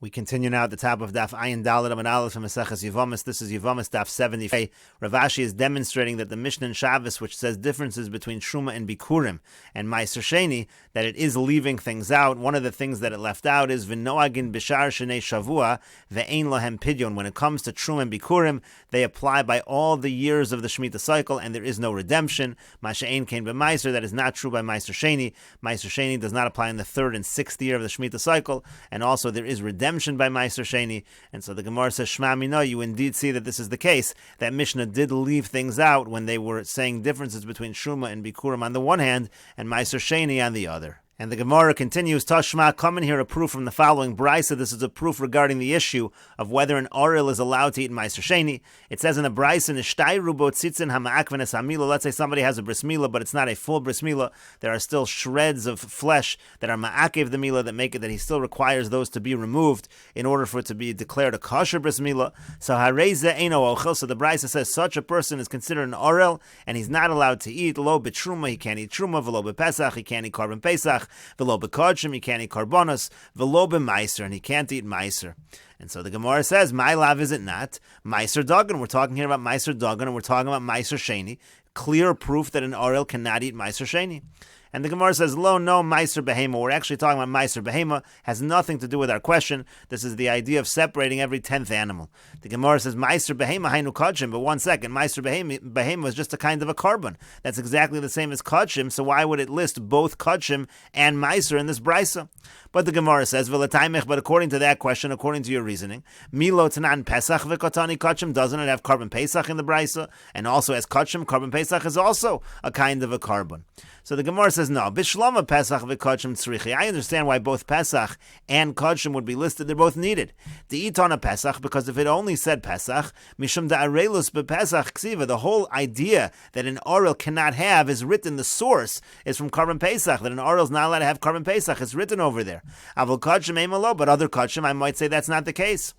We continue now at the top of Daf Ayin Daled Amud Aleph from Mesechet Yevamos. This is Yevamos Daf 74a. Rav Ashi is demonstrating that the Mishnah in Shabbos, which says differences between Truma and Bikurim and Meiser Sheni, that it is leaving things out. One of the things that it left out is V'noagin Bishar Shnei Shavua Ve'ein Lahem Pidyon. When it comes to Truma and Bikurim, they apply by all the years of the Shemitah cycle, and there is no redemption. Masha'ein Kain B'Meiser, that is not true by Meiser Sheni. Meiser Sheni does not apply in the third and sixth year of the Shemitah cycle, and also there is redemption by Meiser Sheni. And so the Gemara says, Shema Mino, you indeed see that this is the case, that Mishnah did leave things out when they were saying differences between Truma and Bikurim on the one hand, and Meiser Sheni on the other. And the Gemara continues, Tashma, come in here a proof from the following Brisa. This is a proof regarding the issue of whether an Orel is allowed to eat Meiser Sheni. It says in the Brisa, Nishtai Rubo Tzitzin Hama'akvenes Hamila. Let's say somebody has a bris milah, but it's not a full bris milah. There are still shreds of flesh that are ma'akev the milah that make it that he still requires those to be removed in order for it to be declared a kosher bris milah. So Hareze Eino Ochel. So the Brisa says such a person is considered an Orel, and he's not allowed to eat lo b'truma. He can't eat truma. V'lo b'pesach. He can't eat korban pesach. V'lo b'kodshim, he can't eat karbonos. V'lo b'meiser, and he can't eat meiser. And so the Gemara says, my lav is it not? Meiser dagan. We're talking here about meiser dagan, and we're talking about meiser sheni. Clear proof that an orel cannot eat meiser sheni. And the Gemara says, lo, no, Meiser Behema. We're actually talking about Meiser Behema. Has nothing to do with our question. This is the idea of separating every 10th animal. The Gemara says, Meiser Behema hainu kodshim. But one second, Meiser Behema is just a kind of a carbon. That's exactly the same as kodshim. So why would it list both kodshim and Meiser in this brisa? But the Gemara says, V'lataimech. But according to that question, according to your reasoning, Milo Tanan Pesach v'kotani kodshim. Doesn't it have carbon Pesach in the brisa? And also as kodshim, carbon Pesach is also a kind of a carbon. So the Gemara says, no, Bishlama Pesach v'Kodshim tzrichi. I understand why both Pesach and Kodshim would be listed. They're both needed. The Itana Pesach, because if it only said Pesach, Mishum da'arelus bePesach ksiva, the whole idea that an Orel cannot have is written, the source is from Korban Pesach, that an Orel is not allowed to have Korban Pesach. It's written over there. Avol Kodshim eimalo, but other Kodshim, I might say that's not the case.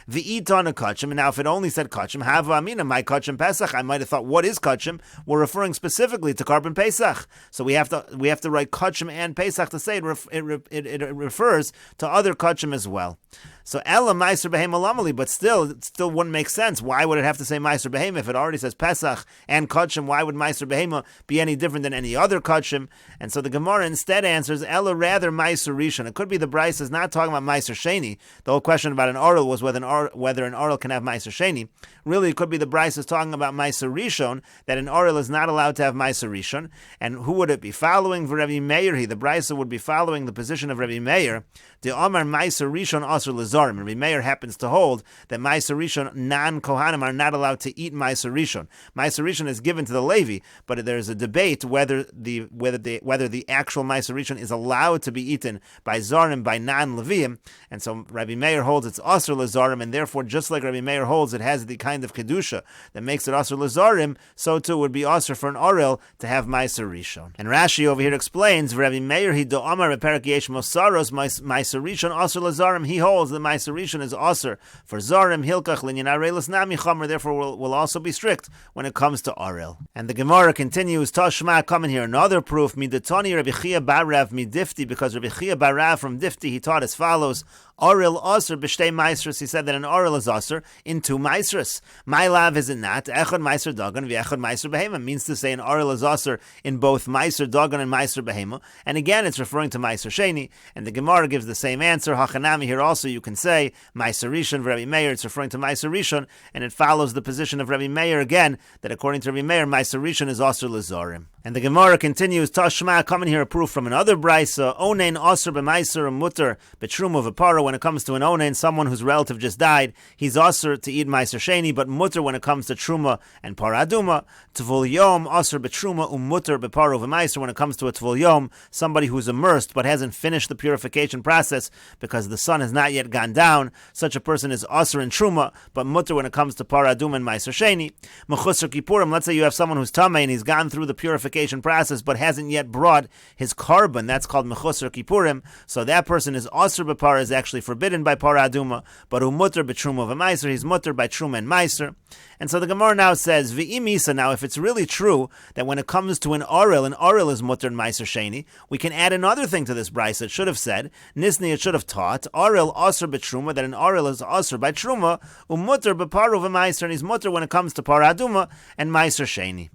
The Itana Kodshim, and now if it only said Kodshim, Hava Amina, my Kodshim Pesach, I might have thought, what is Kodshim? We're referring specifically to Korban Pesach. So we have to write Kodshim and Pesach to say it refers to other Kodshim as well. So Ella Meiser Behema Lamali, but it still wouldn't make sense. Why would it have to say Meiser Behema if it already says Pesach and Kodshim? Why would Meiser Behema be any different than any other Kodshim? And so the Gemara instead answers Ella rather Meiser Rishon. It could be the Brisa is not talking about Meiser Sheni. The whole question about an Orel was whether an Orel can have Meiser Sheni. Really, it could be the Brisa is talking about Meiser Rishon, that an Orel is not allowed to have Meiser Rishon. And who would it be following? For Rabbi Meir, the Brisa would be following the position of Rabbi Meir. The Omar Meiser Rishon Asur Lazarim. And Rabbi Meir happens to hold that Meiser Rishon, non-Kohanim, are not allowed to eat Meiser Rishon. Meiser Rishon is given to the Levi, but there is a debate whether the actual Meiser Rishon is allowed to be eaten by Zarim, by non-Leviim. And so Rabbi Meir holds it's Asur Lazarim, and therefore, just like Rabbi Meir holds it has the kind of Kedusha that makes it Asur Lazarim, so too would be Asur for an Orel to have Meiser Rishon. And Rashi over here explains, Rabbi Meir, he do Amar Beperak Yesh Mosaros, Meiser Rishon Asur Lazarim, he holds that Meiser Rishon is Asur for Zarim, Hilkach, Linyan Arelis Nami Chomer, therefore will also be strict when it comes to Orel. And the Gemara continues, Tashma, come in here, another proof, Midatani Rabbi Chia bar Rav Midifti, because Rabbi Chia bar Rav from Difti, he taught as follows, Orel Asur b'shtei Meisros, he said that an Orel is Asur in two Meisros. My lav is it not? Echad Meiser Dagan v'echad Meiser Behema, means to say an Orel is Asur in both Meiser Dagan and Meiser Behema. And again, it's referring to Meiser Sheni, and the Gemara gives the same answer. Hachanami, here also you can say Meiser Rishon, Rabbi Meir, it's referring to Meiser Rishon, and it follows the position of Rabbi Meir again, that according to Rabbi Meir, Meiser Rishon is Asur Lazarim. And the Gemara continues, Tashma, come in here a proof from another Brisa, Onein Asur b'Meiser Mutter b'Truma v'Para. When it comes to an Onein, someone whose relative just died, he's Asur to eat Meiser Sheni, but Mutter when it comes to Truma and Para Aduma. Tvul Yom Asur b'Truma Mutter b'Para v'Meiser. When it comes to a Tvul Yom, somebody who's immersed but hasn't finished the purification process because the sun has not yet gone down, such a person is Asur in Truma, but Mutter when it comes to Para Aduma and Meiser Sheni. Mechusar Kippurim, let's say you have someone who's Tamei and he's gone through the purification purification process, but hasn't yet brought his carbon. That's called Mechusar Kippurim. So that person is Asr B'Para, is actually forbidden by Para Aduma, but Umutter B'Truma V'Maiser, he's Mutter by Truma and Maiser. And so the Gemara now says, V'imisa, now if it's really true that when it comes to an Aril is Mutter and Maiser Sheni, we can add another thing to this brisa. It should have said, Nisni, it should have taught, Aril Asr B'Truma, that an Aril is Asr by Truma, Umutter B'Paru V'Maiser, and he's Mutter when it comes to Para Aduma and Maiser Sheni.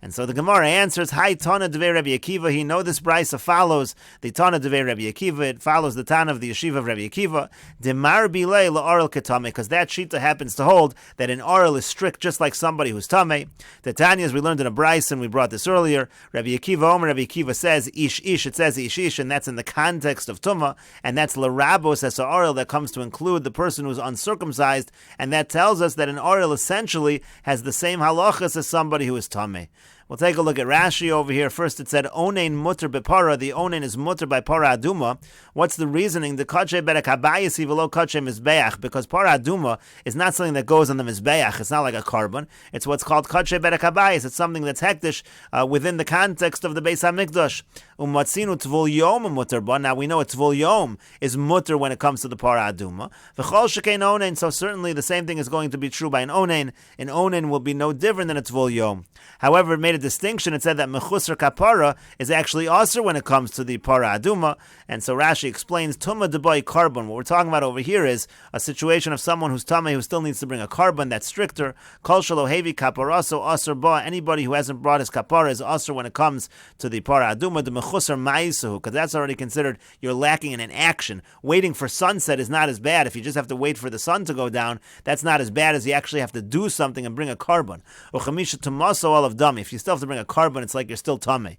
And so the Gemara answers, Hi Tana Devei Rabbi Akiva. He know this brisa follows the Tana Devei Rabbi Akiva. It follows the Tana of the Yeshiva of Rabbi Akiva. Demar Bilei LaArel Ketame, because that shita happens to hold that an Arel is strict just like somebody who's Tameh. The Tanya, as we learned in a brisa, and we brought this earlier, Rabbi Akiva Rabbi Akiva says Ish Ish, it says Ish Ish, and that's in the context of Tumah, and that's Larabos as a Arel that comes to include the person who's uncircumcised, and that tells us that an Arel essentially has the same halachas as somebody who is Tameh. We'll take a look at Rashi over here. First it said, Onein mutter bepara. The onein is mutter by para aduma. What's the reasoning? The kache berek habayis v'lo kache mizbeach. Because para aduma is not something that goes on the mizbeach. It's not like a carbon. It's what's called kache berek habayis. It's something that's hektish within the context of the Beis HaMikdash. Umatzinu tvul yom mutter ba. Now we know a tvul yom is mutter when it comes to the para aduma. V'chol shekein onein. So certainly the same thing is going to be true by an onein. An onein will be no different than a tvul yom. However, it made a distinction. It said that mechusar kapara is actually also when it comes to the para aduma, and so Rashi explains tuma debay carbon. What we're talking about over here is a situation of someone who's tamei who still needs to bring a carbon that's stricter. Kol shelo hevi kaparaso asr ba. Anybody who hasn't brought his kapara is asr when it comes to the para aduma. The mechusar ma'isuhu, because that's already considered you're lacking in an action. Waiting for sunset is not as bad. If you just have to wait for the sun to go down, that's not as bad as you actually have to do something and bring a carbon. Uchamisha tumaso all of dummy. If you still have to bring a carbon, it's like you're still tamei.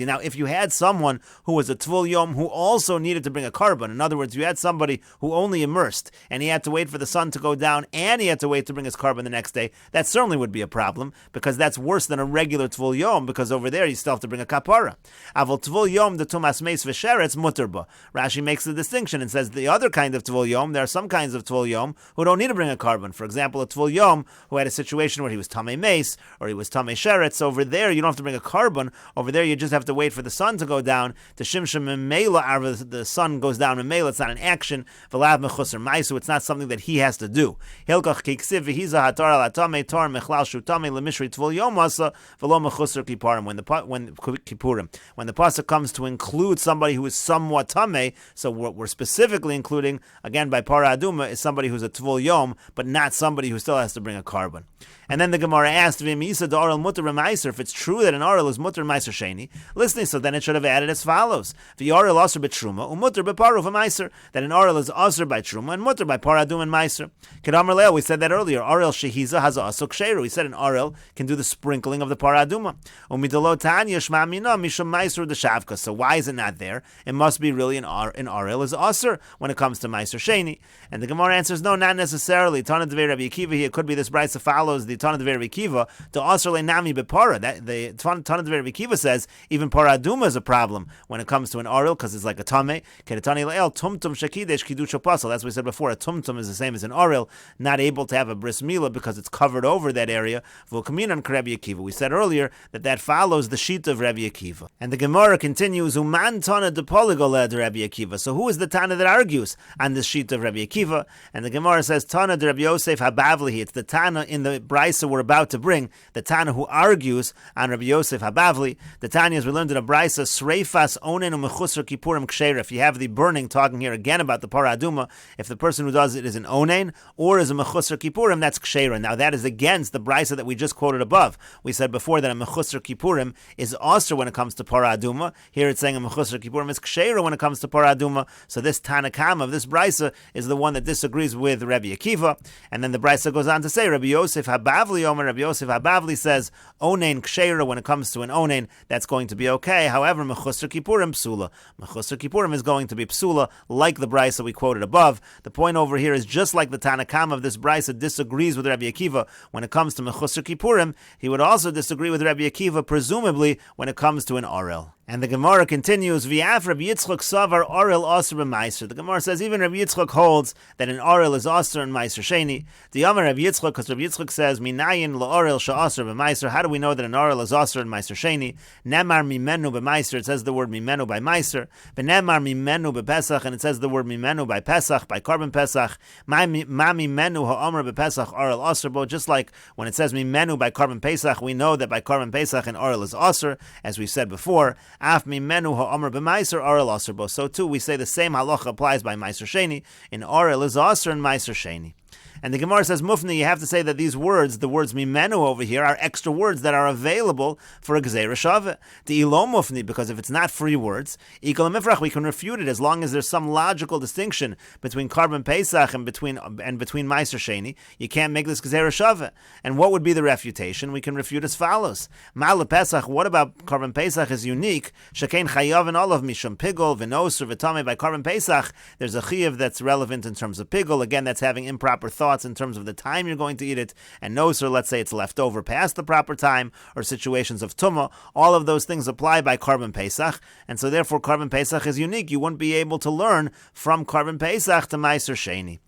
Now, if you had someone who was a tvul yom who also needed to bring a carbon, in other words, you had somebody who only immersed, and he had to wait for the sun to go down, and he had to wait to bring his carbon the next day, that certainly would be a problem, because that's worse than a regular tvul yom, because over there you still have to bring a kapara. Avol tvul yom the tumas meis v'sheretz muterba. Rashi makes the distinction and says the other kind of tvul yom, there are some kinds of tvul yom who don't need to bring a carbon. For example, a tvul yom who had a situation where he was tamei meis or he was tamei sheretz. Over there you don't have to bring a carbon. Over there you just have to wait for the sun to go down. The shimshim meila, the sun goes down in meila. It's not an action. V'lav mechusar maisu. It's not something that he has to do. Hilkach kiksiv v'hiza hatar al tamei tar mechlal shu tamei lemishri tvul yom asa v'lo mechusar kiparim. When the pasuk comes to include somebody who is somewhat tamei, so what we're specifically including again by para aduma is somebody who's a tvul yom, but not somebody who still has to bring a carbon. And then the Gemara asked, "V'misa the Arel mutter meiser." If it's true that an Arel is mutter meiser sheni, listening, so then it should have added as follows: "The Arel aser b'truma umutter b'paru v'meiser." That an Arel is aser by truma and mutter by paradum and meiser. Kedamar leil, we said that earlier. Arel shehiza has a asuk sheru. We said an Arel can do the sprinkling of the paraduma. Umidalo tanya shma mina mishum meiser the shavka. So why is it not there? It must be really an Arel is aser when it comes to meiser sheni. And the Gemara answers, no, not necessarily. Tana devei Rabbi Akiva here. It could be this brisa follows the Tana devei Rabbi Akiva to aser le'nami bepara. That the Tana devei Rabbi Akiva says even paraduma is a problem when it comes to an Arel because it's like a tameh. Kedetani le'el tumtum shakidesh kidush apostle. That's what we said before. A tumtum is the same as an Arel, not able to have a bris milah because it's covered over that area. V'kaminan Rabbi Akiva. We said earlier that follows the sheet of Rabbi Akiva. And the Gemara continues, Uman Tana de Poligoled Rabbi Akiva. So who is the Tana that argues on this sheet of Rabbi Akiva? And the Gemara says, Tana de Rabbi Yosef Habavli. It's the Tana in the Brisa we're about to bring, the Tana who argues on Rabbi Yosef Habavli. The Tanya, as we learned in a Brisa, Sreifas Onen Umechusar Kippurim Ksheira. If you have the burning, talking here again about the Paraduma, if the person who does it is an Onen or is a Mechusar Kippurim, that's Ksheira. Now that is against the Brisa that we just quoted above. We said before that a Mechusar Kippurim is also when it comes to Paraduma. Here it's saying a Mechusar Kippurim is Ksheira when it comes to Paraduma. So this Tanakam of this Brisa is the one that disagrees with Rabbi Akiva. And then the Brisa goes on to say, Rabbi Yosef Habavli Omer, Rabbi Yosef Habavli says, Onen Ksheira, when it comes to an Onen, that's going to be okay. However, Mechusar Kippurim Psula. Mechusar Kippurim is going to be Psula, like the Brisa we quoted above. The point over here is just like the Tanakam of this Brisa disagrees with Rabbi Akiva when it comes to Mechusar Kippurim, he would also disagree with Rabbi Akiva, presumably, when it comes to an Arel. And the Gemara continues, V'af Rabbi Yitzchok savar orel aser b'maiser. The Gemara says even Rabbi Yitzchok holds that an orel is aser in maiser sheni. The Amar Rabbi Yitzchok, because Rabbi Yitzchok says, Minayin la'orel sha'aser b'maiser. How do we know that an orel is aser in maiser sheni? Nemar mimenu b'maiser. It says the word mimenu by maiser. V'nemar mimenu b'pesach, and it says the word mimenu by pesach, by carbon pesach. Ma mimenu ha'amar b'pesach orel aser bo. Just like when it says mimenu by carbon pesach, we know that by carbon pesach an orel is aser, as we said before. Af mimenu ha'amar b'maiser orel aser bo. So too we say the same halacha applies by maiser sheni. In orel is aser in maiser sheni. And the Gemara says, Mufni, you have to say that these words, the words mimenu over here, are extra words that are available for a gzeira shaveh. The ilo mufni, because if it's not free words, ikal mifrach, we can refute it as long as there's some logical distinction between carbon pesach and between meiser sheni. You can't make this gzeira shaveh. And what would be the refutation? We can refute as follows. Ma'ale pesach, what about carbon pesach is unique? Shekain chayav and olav mishum pigol v'nosur v'tameh. By carbon pesach, there's a chiyav that's relevant in terms of pigol. Again, that's having improper thoughts in terms of the time you're going to eat it, and nosur, let's say it's left over past the proper time, or situations of tumah. All of those things apply by carbon pesach, and so therefore carbon pesach is unique. You wouldn't be able to learn from carbon pesach to meiser sheni.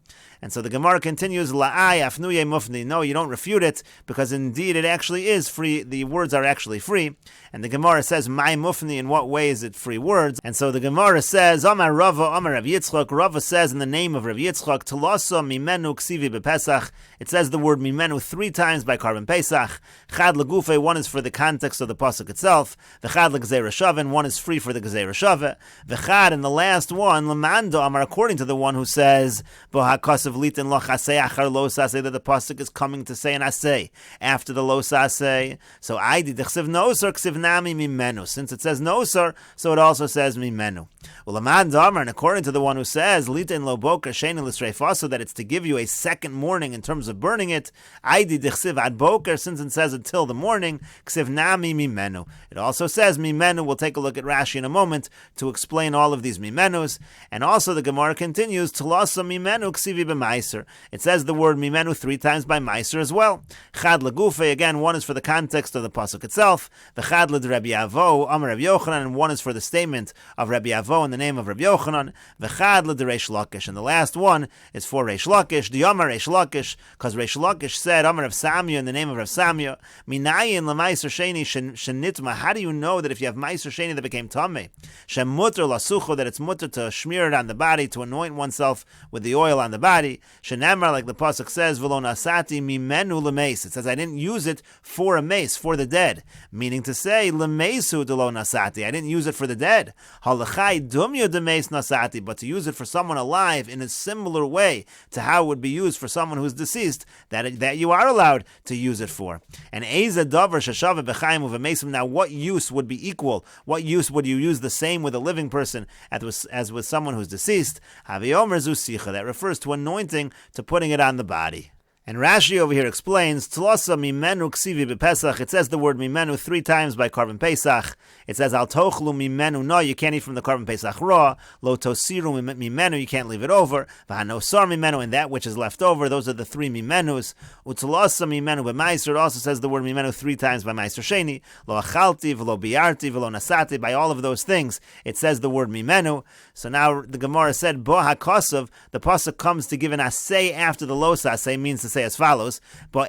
And so the Gemara continues, La'ai afnuye mufni. No, you don't refute it, because indeed it actually is free. The words are actually free. And the Gemara says, My mufni, in what way is it free words? And so the Gemara says, Amar Rava, Amar Rav Yitzchok. Rava says in the name of Rav Yitzchok, Telasa mimenu ksivi bepesach. It says the word mimenu 3 times by carbon pesach. Chad legufe, 1 is for the context of the pasuk itself. V'chad legzeira shaveh, 1 is free for the gzeira shaveh. V'chad, and the last one, lemando Amar, according to the one who says, Bohakasav litin lo chasei achar lo sasei, that the pasuk is coming to say an asay after the lo sasei. So I did chsiv nosar ksiv nami mimenu. Since it says nosar, so it also says mimenu. Ulamad Amar, and according to the one who says litin lo boker shein l'sreifaso, that it's to give you a second morning in terms of burning it. I did chsiv ad boker, since it says until the morning, ksiv nami mimenu. It also says mimenu. We'll take a look at Rashi in a moment to explain all of these mimenus. And also the Gemara continues, Telasa mimenu ksivi b'maiser. It says the word mimenu 3 times by maiser as well. Chad legufe, again, 1 is for the context of the pasuk itself. V'chad led Rabbi Avo, Amar Rabbi Yochanan, and 1 is for the statement of Rabbi Avo in the name of Rabbi Yochanan. V'chad led Reish Lakish, and the last one is for Reish Lakish, the Amar Reish Lakish, because Reish Lakish said, Amar Rav Samya, in the name of Rav Samya, Minayin l'maiser sheni shenitma. How do you know that if you have maiser sheni that became tameh, shem mutter lasucho, that it's mutter to smear it on the body, to anoint oneself with the oil on the body? Shenemar, like the pasuk says, v'lo nasati mimenu lemeis. It says, I didn't use it for a mace, for the dead. Meaning to say, lemeisu de lo nasati. I didn't use it for the dead. Halachai dumya de meis nasati. But to use it for someone alive in a similar way to how it would be used for someone who's deceased, that you are allowed to use it for. And eza davar shashava b'chaim u'v'meisim. Now, what use would be equal? What use would you use the same with a living person as with someone who's deceased? Haviomer zusicha. That refers to anointing, to putting it on the body. And Rashi over here explains, Tlasa mimenu ksivi b'pesach. It says the word mimenu 3 times by carbon pesach. It says al tochlu mimenu, no, you can't eat from the carbon pesach raw. Lo tosiru mimenu, you can't leave it over. V'hanosar mimenu, and that which is left over. Those are the 3 mimenus. Utlasa mimenu b'maiser. It also says the word mimenu 3 times by maiser sheni. Lo achalti v'lo biarti v'lo nasati. By all of those things, it says the word mimenu. So now the Gemara said, Bo hakosov, the pasuk comes to give an asay after the los asay, means to say as follows, the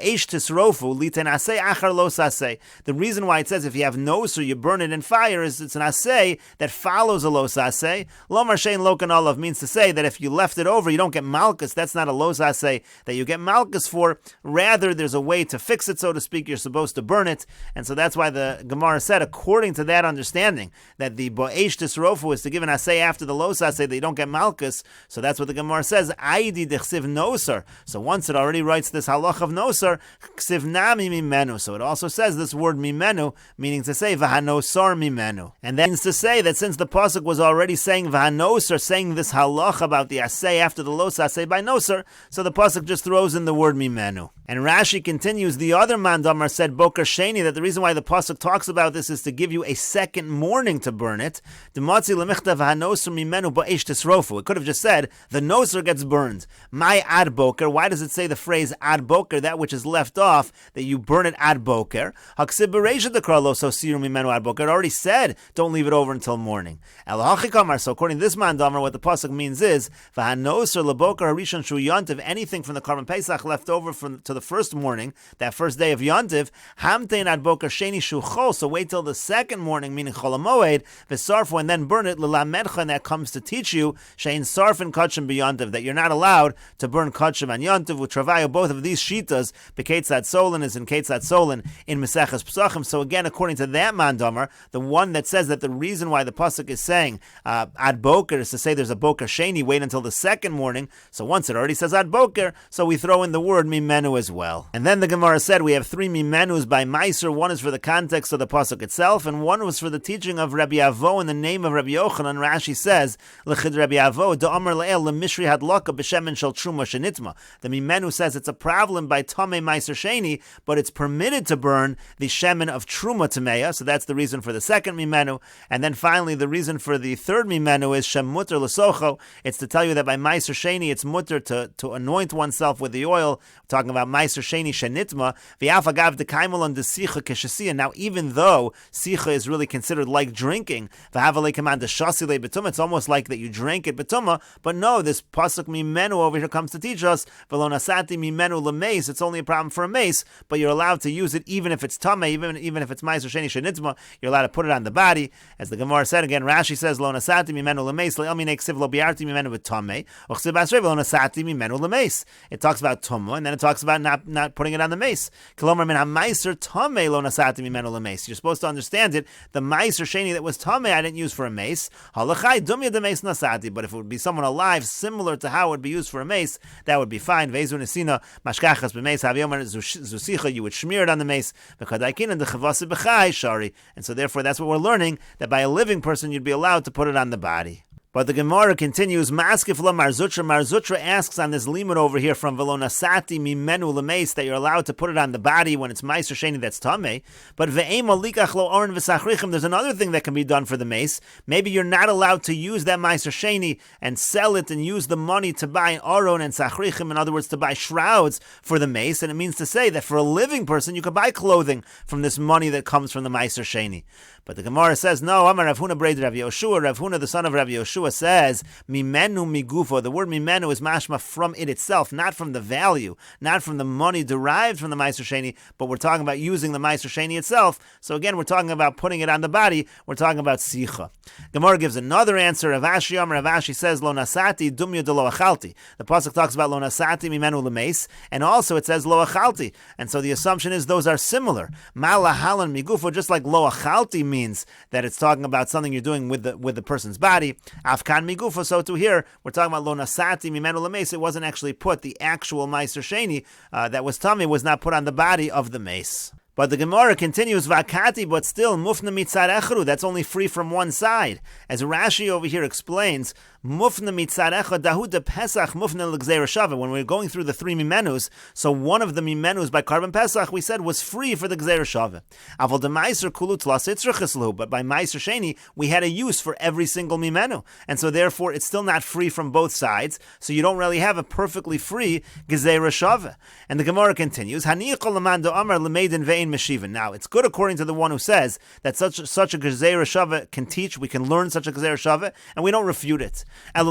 reason why it says if you have nosur, you burn it in fire, is it's an asay that follows a los asay. Lomar shein lokan olav means to say that if you left it over, you don't get malchus. That's not a los asay that you get malchus for. Rather, there's a way to fix it, so to speak. You're supposed to burn it. And so that's why the Gemara said, according to that understanding, that the bo'esh tisrofu is to give an asay after the los asay that you don't get malchus. So that's what the Gemara says, aidi dechsiv nosur. So once it already writes this halach of nosar, ksiv nami mimenu. So it also says this word mimenu, meaning to say v'hanosar mimenu. And that means to say that since the pasuk was already saying v'hanosar, saying this halach about the asay after the los asay by nosar, so the pasuk just throws in the word mimenu. And Rashi continues, the other mandamar said boker sheni, that the reason why the pasuk talks about this is to give you a second morning to burn it. Dematzi lemichta v'hanosar mimenu ba'esh tisrofu. It could have just said the nosar gets burned. My ad boker. Why does it say the phrase is ad boker, that which is left off, that you burn it ad boker. Haksib bereisha dekra lo so siru mimenu ad boker. It already said, don't leave it over until morning. So according to this man Damar, what the pasuk means is, v'hanosar leboker harishon shu yontiv, anything from the Karban Pesach left over to the first morning, that first day of yontiv, hamtein ad boker sheni shu chol, so wait till the second morning, meaning chol hamoed, v'sarfu, and then burn it, l'lamedcha, and that comes to teach you, shein sarfin kachim b'yontiv, that you're not allowed to burn kachim and yontiv, with travayu, both of these shitas, b'ketzat solin is in ketzat solin, in Mesechet Pesachim. So again, according to that man Damar, the one that says that the reason why the pasuk is saying ad boker is to say there's a boker sheni, wait until the second morning. So once it already says ad boker, so we throw in the word mimenu as well. And then the Gemara said we have three mimenus by Meiser. One is for the context of the pasuk itself, and one was for the teaching of Rabbi Avo in the name of Rabbi Yochanan. Rashi says l'chid Rabbi Avo da'amar le'el lemishri hadlaka b'shemen shel truma shenitma. The mimenu says it's a problem by tamei Meiser sheni, but it's permitted to burn the shemen of truma tameya. So that's the reason for the second mimenu. And then finally, the reason for the third mimenu is shem mutter l'socho. It's to tell you that by Meiser sheni, it's mutter to anoint oneself with the oil. We're talking about Meiser sheni shenitma. V'af agav dekaimel on the sicha keshasiya. Now, even though sicha is really considered like drinking, v'havalei command the shasile betuma, it's almost like that you drank it betuma. But no, this pasuk mimenu over here comes to teach us v'lo nasati mimenu lemeis. It's only a problem for a mace, but you're allowed to use it even if it's tameh, even if it's Meiser sheni shenitma. You're allowed to put it on the body, as the Gemara said again. Rashi says lo nasati mimenu lemeis le'elminei ksiv lo biarti mimenu v'tameh uchsiv asrei lo nasati mimenu lemeis. It talks about tumah, and then it talks about not putting it on the mace. Kolomar min ha-meiser tameh lo nasati mimenu lemeis. You're supposed to understand it. The Meiser sheni that was tameh I didn't use for a mace. Halachai dumya de mace nasati. But if it would be someone alive, similar to how it would be used for a mace, that would be fine. Ve'ezu nesina mashkachas b'meis haviyomer zusicha. You would smear it on the mace. V'kadaikin and the chavasi b'chai shari. And so therefore that's what we're learning, that by a living person you'd be allowed to put it on the body. But the Gemara continues, Maskif la Marzutra. Marzutra asks on this limud over here from Velo Nasati Mimenu Lemeis, that you're allowed to put it on the body when it's Meiser Sheni, that's Tameh. But Ve'em Alikach Lo Oren V'Sachrichim, there's another thing that can be done for the mace. Maybe you're not allowed to use that Meiser Sheni and sell it and use the money to buy Oron and Sachrichim, in other words, to buy shrouds for the mace. And it means to say that for a living person, you could buy clothing from this money that comes from the Meiser Sheni. But the Gemara says, no, Amar Rav Huna Breid Rav Yoshua. Rav Huna, the son of Rav Yoshua, says, Mimenu migufo. The word mimenu is mashma from it itself, not from the value, not from the money derived from the Meiser Sheni, but we're talking about using the Meiser Sheni itself. So again, we're talking about putting it on the body. We're talking about sicha. Gemara gives another answer. Rav Ashi Amar Rav Ashi says, Lo nasati dumya de lo achalti. The pasuk talks about lo nasati mimenu lemeis, and also it says lo achalti. And so the assumption is those are similar. Ma lahalan migufo, just like lo achalti means that it's talking about something you're doing with the person's body. Afkan migufa, so to here, we're talking about lo nasati mimenu lemeis. It wasn't actually put, the actual Meiser Sheni that was tummy was not put on the body of the mace. But the Gemara continues, Vakati, but still, mufna mitzad echru, that's only free from one side. As Rashi over here explains, mufna mitzad echad dahu de Pesach mufna l'gzeira shava. When we're going through the three mimenus, so one of the mimenus by Karban Pesach, we said, was free for the gzeira shava. Aval de meiser kulut lasitzracheslu, but by Meiser Sheni, we had a use for every single mimenu. And so therefore, it's still not free from both sides, so you don't really have a perfectly free gzeira shava. And the Gemara continues, Hanichol lamando amar lemeidin ve'in meshivan. Now, it's good according to the one who says that such a gzeira shava can teach, we can learn such a gzeira shava, and we don't refute it. But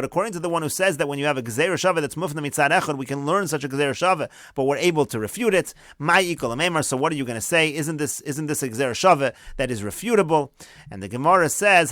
according to the one who says that when you have a gzeira shava that's mufna mitzad echad, we can learn such a gzeira shava, but we're able to refute it. So what are you going to say? Isn't this a gzeira shava that is refutable? And the Gemara says,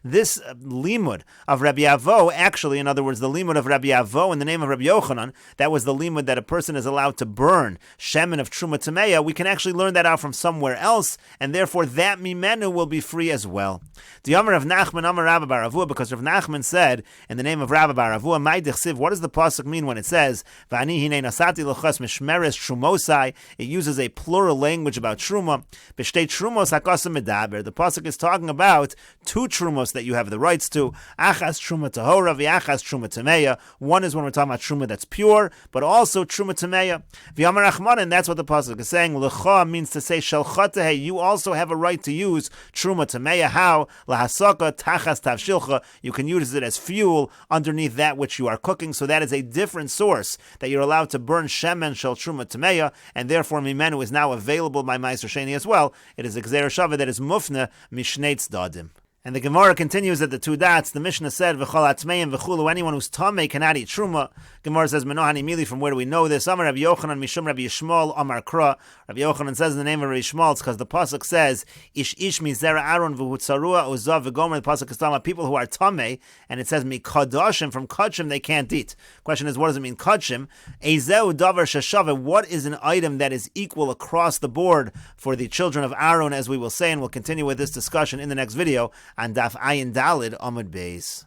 this limud of Rabbi Avo, actually, in other words, the limud of Rabbi Avo in the name of Rabbi Yochanan, that was the limud that a person is allowed to burn shemen of truma tameya. We can actually learn that out from somewhere else, and therefore that mimenu will be free as well. The Amar of Nachman Amar Rabba bar Avua, because Rav Nachman said in the name of Rabba bar Avua, Mai Dechsiv, what does the pasuk mean when it says V'ani hinei nasati l'chas mishmeres trumosai? It uses a plural language about truma. B'shtei trumos hakasa medaber. The pasuk is talking about two trumos that you have the rights to. Achas truma tahora v'achas truma tameya. One is when we're talking about truma that's pure, but also truma tameya. V'yamar Achman, and that's what the pasuk is saying. L'cha means to say shalcha tehei. You also have a right to use use truma tameya. How? Lahasaka tachas tavshilcha. You can use it as fuel underneath that which you are cooking. So that is a different source that you're allowed to burn shemen shel truma tameya, and therefore mimenu is now available by Meiser Sheni as well. It is a gzeira shava that is mufna mishneitz dadim. And the Gemara continues at the two dots. The Mishnah said, "V'chol atmeim v'chulu." Anyone who's tamei cannot eat truma. Gemara says, "Menohani mili." From where do we know this? Amar Rabbi Yochanan mishum Rabbi Yishmael Amar Kra. Rabbi Yochanan says in the name of Rabbi Yishmael, it's because the pasuk says, "Ish ish mizera Aaron v'hutzarua uzav v'gomer." The pasuk is talking about people who are tamei, and it says mikadashim. From kadshim they can't eat. Question is, what does it mean kadshim? Ezeu davar sheshava. What is an item that is equal across the board for the children of Aaron, as we will say, and we'll continue with this discussion in the next video on Daf Ayin Dalid Amud Beis.